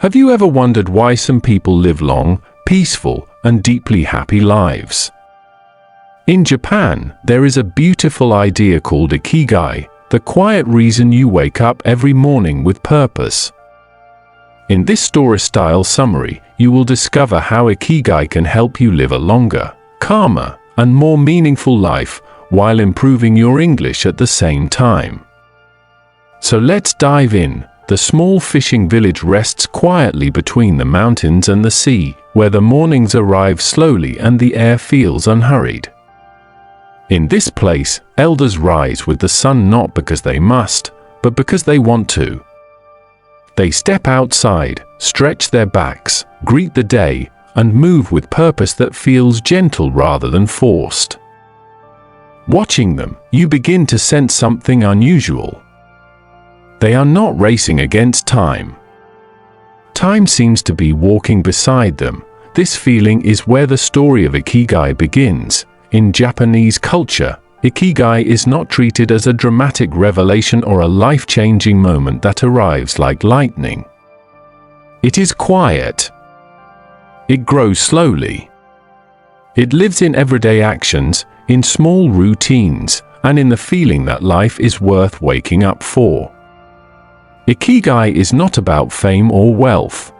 Have you ever wondered why some people live long, peaceful, and deeply happy lives? In Japan, there is a beautiful idea called IKIGAI, the quiet reason you wake up every morning with purpose. In this story-style summary, you will discover how IKIGAI can help you live a longer, calmer, and more meaningful life while improving your English at the same time. So let's dive in. The small fishing village rests quietly between the mountains and the sea, where the mornings arrive slowly and the air feels unhurried. In this place, elders rise with the sun not because they must, but because they want to. They step outside, stretch their backs, greet the day, and move with purpose that feels gentle rather than forced. Watching them, you begin to sense something unusual. They are not racing against time. Time seems to be walking beside them. This feeling is where the story of IKIGAI begins. In Japanese culture, IKIGAI is not treated as a dramatic revelation or a life-changing moment that arrives like lightning. It is quiet. It grows slowly. It lives in everyday actions, in small routines, and in the feeling that life is worth waking up for. IKIGAI is not about fame or wealth.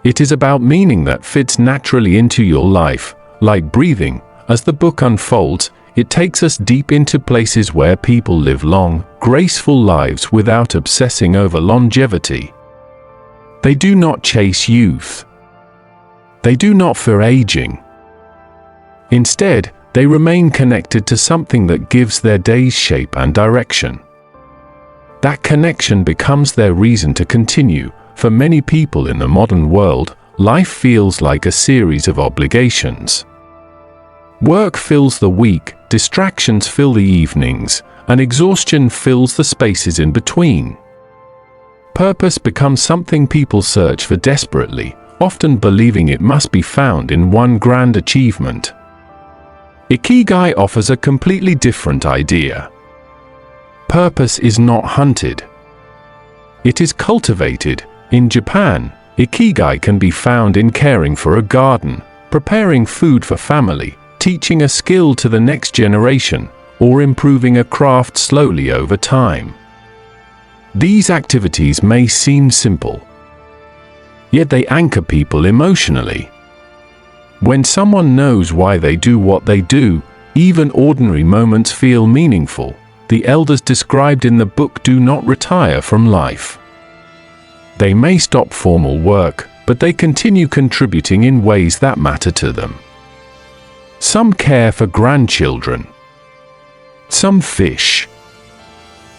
It is about meaning that fits naturally into your life, like breathing. As the book unfolds, it takes us deep into places where people live long, graceful lives without obsessing over longevity. They do not chase youth. They do not fear aging. Instead, they remain connected to something that gives their days shape and direction. That connection becomes their reason to continue. For many people in the modern world, life feels like a series of obligations. Work fills the week, distractions fill the evenings, and exhaustion fills the spaces in between. Purpose becomes something people search for desperately, often believing it must be found in one grand achievement. IKIGAI offers a completely different idea. Purpose is not hunted. It is cultivated. In Japan, IKIGAI can be found in caring for a garden, preparing food for family, teaching a skill to the next generation, or improving a craft slowly over time. These activities may seem simple, yet they anchor people emotionally. When someone knows why they do what they do, even ordinary moments feel meaningful. The elders described in the book do not retire from life. They may stop formal work, but they continue contributing in ways that matter to them. Some care for grandchildren. Some fish.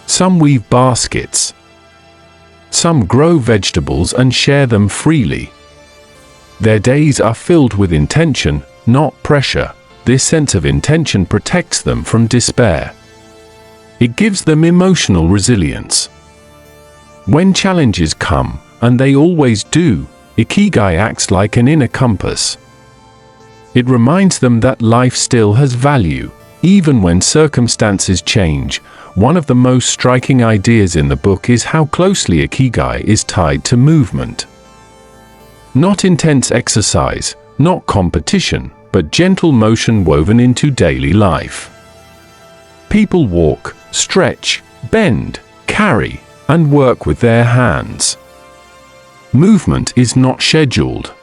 Some weave baskets. Some grow vegetables and share them freely. Their days are filled with intention, not pressure. This sense of intention protects them from despair. It gives them emotional resilience. When challenges come, and they always do, IKIGAI acts like an inner compass. It reminds them that life still has value, even when circumstances change. One of the most striking ideas in the book is how closely IKIGAI is tied to movement. Not intense exercise, not competition, but gentle motion woven into daily life. People walk, stretch, bend, carry, and work with their hands. Movement is not scheduled.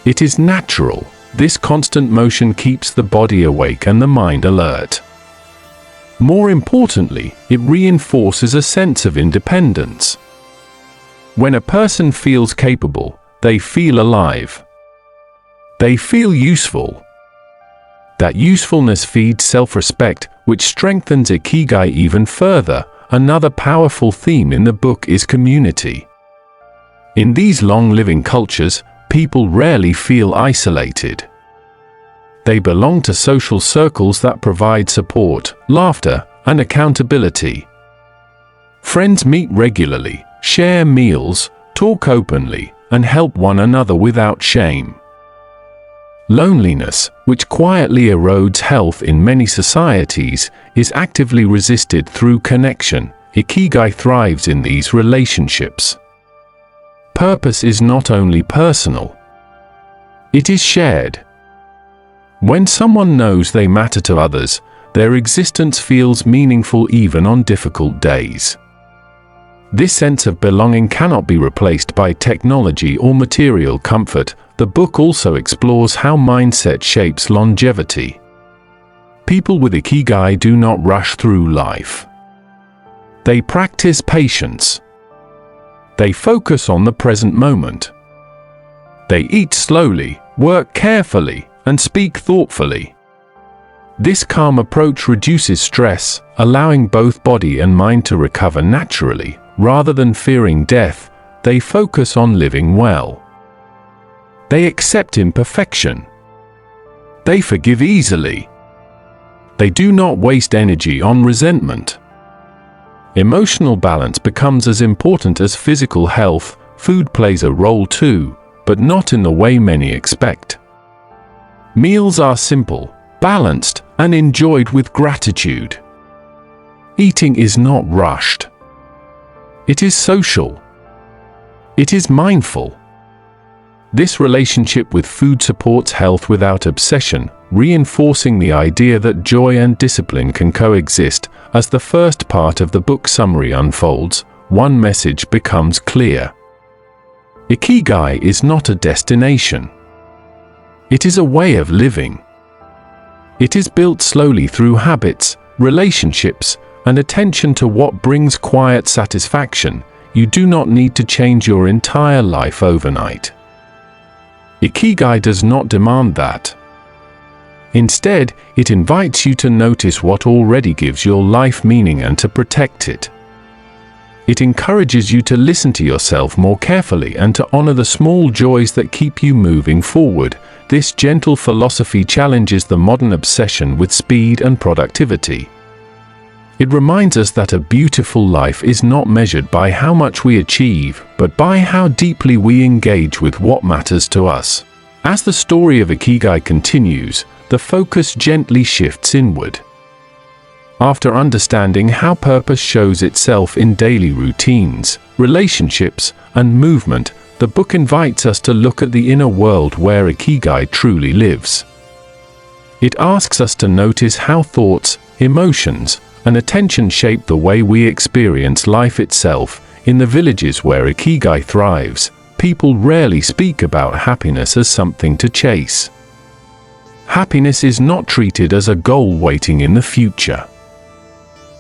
It is natural. This constant motion keeps the body awake and the mind alert. More importantly, it reinforces a sense of independence. When a person feels capable, they feel alive. They feel useful. That usefulness feeds self-respect, which strengthens IKIGAI even further. Another powerful theme in the book is community. In these long-living cultures, people rarely feel isolated. They belong to social circles that provide support, laughter, and accountability. Friends meet regularly, share meals, talk openly, and help one another without shame. Loneliness, which quietly erodes health in many societies, is actively resisted through connection. IKIGAI thrives in these relationships. purpose is not only personal, it is shared. When someone knows they matter to others, their existence feels meaningful even on difficult days. This sense of belonging cannot be replaced by technology or material comfort. The book also explores how mindset shapes longevity. People with Ikigai do not rush through life. They practice patience. They focus on the present moment. They eat slowly, work carefully, and speak thoughtfully. This calm approach reduces stress, allowing both body and mind to recover naturally. Rather than fearing death, they focus on living well. They accept imperfection. They forgive easily. They do not waste energy on resentment. Emotional balance becomes as important as physical health. Food plays a role too, but not in the way many expect. Meals are simple, balanced, and enjoyed with gratitude. Eating is not rushed. It is social. It is mindful. This relationship with food supports health without obsession, reinforcing the idea that joy and discipline can coexist. As the first part of the book summary unfolds, one message becomes clear. Ikigai is not a destination. It is a way of living. It is built slowly through habits, relationships, and attention to what brings quiet satisfaction. You do not need to change your entire life overnight. Ikigai does not demand that. Instead, it invites you to notice what already gives your life meaning and to protect it. It encourages you to listen to yourself more carefully and to honor the small joys that keep you moving forward. This gentle philosophy challenges the modern obsession with speed and productivity. It reminds us that a beautiful life is not measured by how much we achieve, but by how deeply we engage with what matters to us. As the story of Ikigai continues, the focus gently shifts inward. After understanding how purpose shows itself in daily routines, relationships, and movement, the book invites us to look at the inner world where Ikigai truly lives. It asks us to notice how thoughts, emotions, and attention shape the way we experience life itself. In the villages where Ikigai thrives, people rarely speak about happiness as something to chase. Happiness is not treated as a goal waiting in the future.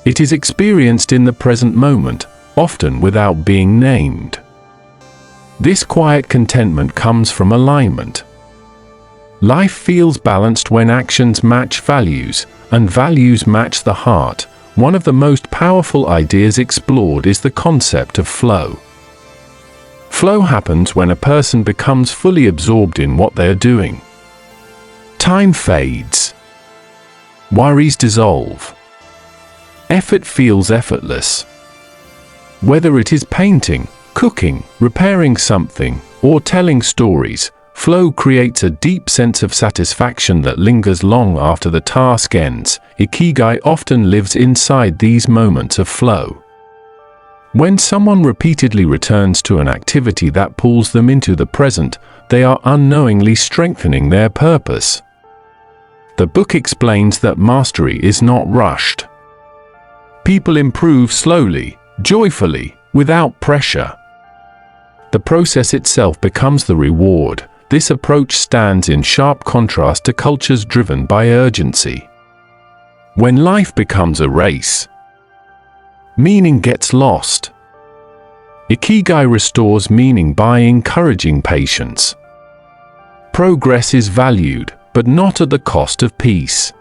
It is experienced in the present moment, often without being named. This quiet contentment comes from alignment. Life feels balanced when actions match values, and values match the heart. One of the most powerful ideas explored is the concept of flow. Flow happens when a person becomes fully absorbed in what they are doing. Time fades. Worries dissolve. Effort feels effortless. Whether it is painting, cooking, repairing something, or telling stories, flow creates a deep sense of satisfaction that lingers long after the task ends. Ikigai often lives inside these moments of flow. When someone repeatedly returns to an activity that pulls them into the present, they are unknowingly strengthening their purpose. The book explains that mastery is not rushed. People improve slowly, joyfully, without pressure. The process itself becomes the reward. This approach stands in sharp contrast to cultures driven by urgency. When life becomes a race, meaning gets lost. Ikigai restores meaning by encouraging patience. Progress is valued, but not at the cost of peace.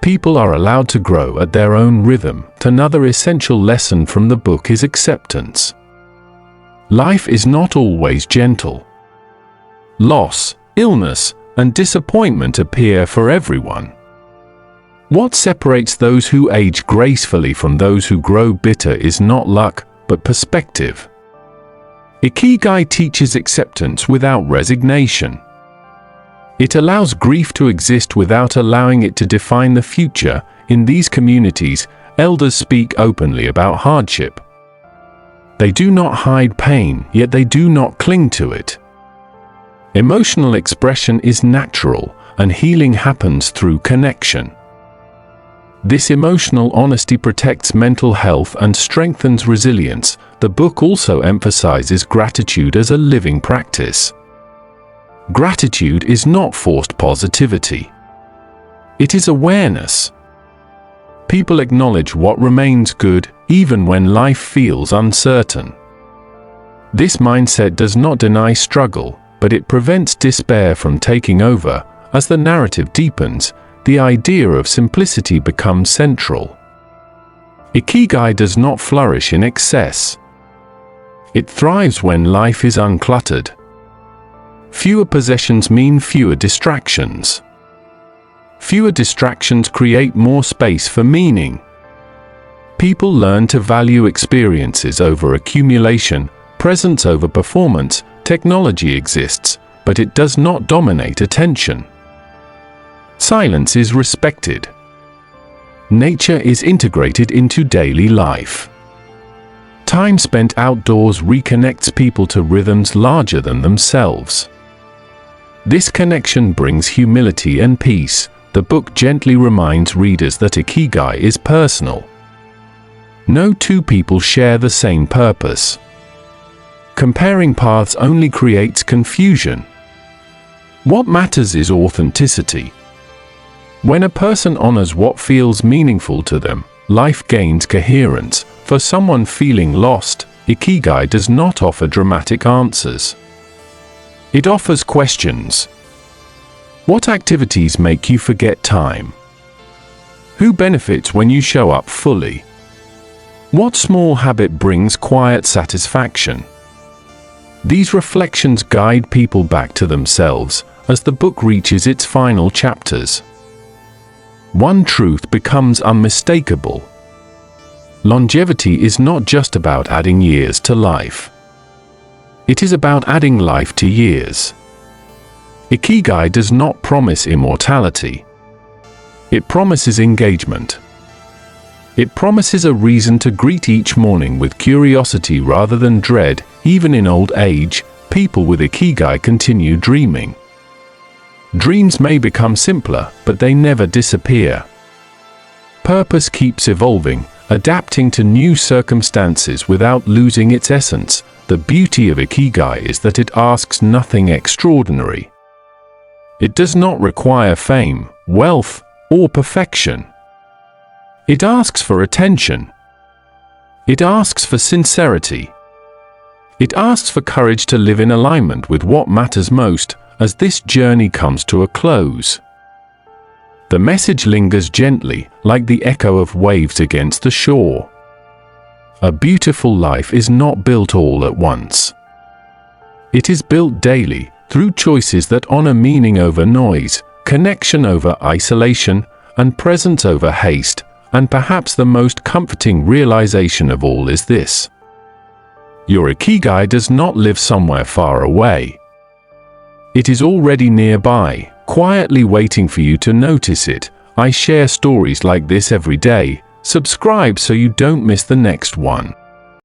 People are allowed to grow at their own rhythm. Another essential lesson from the book is acceptance. Life is not always gentle. Loss, illness, and disappointment appear for everyone. What separates those who age gracefully from those who grow bitter is not luck, but perspective. Ikigai teaches acceptance without resignation. It allows grief to exist without allowing it to define the future. In these communities, elders speak openly about hardship. They do not hide pain, yet they do not cling to it. Emotional expression is natural, and healing happens through connection. This emotional honesty protects mental health and strengthens resilience. The book also emphasizes gratitude as a living practice. Gratitude is not forced positivity. It is awareness. People acknowledge what remains good, even when life feels uncertain. This mindset does not deny struggle, but it prevents despair from taking over. As the narrative deepens, the idea of simplicity becomes central. Ikigai does not flourish in excess. It thrives when life is uncluttered. Fewer possessions mean fewer distractions. Fewer distractions create more space for meaning. People learn to value experiences over accumulation, presence over performance. Technology exists, but it does not dominate attention. Silence is respected. Nature is integrated into daily life. Time spent outdoors reconnects people to rhythms larger than themselves. This connection brings humility and peace. The book gently reminds readers that Ikigai is personal. No two people share the same purpose. Comparing paths only creates confusion. What matters is authenticity. When a person honors what feels meaningful to them, life gains coherence. For someone feeling lost, Ikigai does not offer dramatic answers. It offers questions. What activities make you forget time? Who benefits when you show up fully? What small habit brings quiet satisfaction? These reflections guide people back to themselves as the book reaches its final chapters. One truth becomes unmistakable. Longevity is not just about adding years to life. It is about adding life to years. Ikigai does not promise immortality. It promises engagement. It promises a reason to greet each morning with curiosity rather than dread. Even in old age, people with Ikigai continue dreaming. Dreams may become simpler, but they never disappear. Purpose keeps evolving, adapting to new circumstances without losing its essence. The beauty of Ikigai is that it asks nothing extraordinary. It does not require fame, wealth, or perfection. It asks for attention. It asks for sincerity. It asks for courage to live in alignment with what matters most. As this journey comes to a close, the message lingers gently, like the echo of waves against the shore. A beautiful life is not built all at once. It is built daily, through choices that honor meaning over noise, connection over isolation, and presence over haste. And perhaps the most comforting realization of all is this: your Ikigai does not live somewhere far away. It is already nearby, quietly waiting for you to notice it. I share stories like this every day. Subscribe so you don't miss the next one.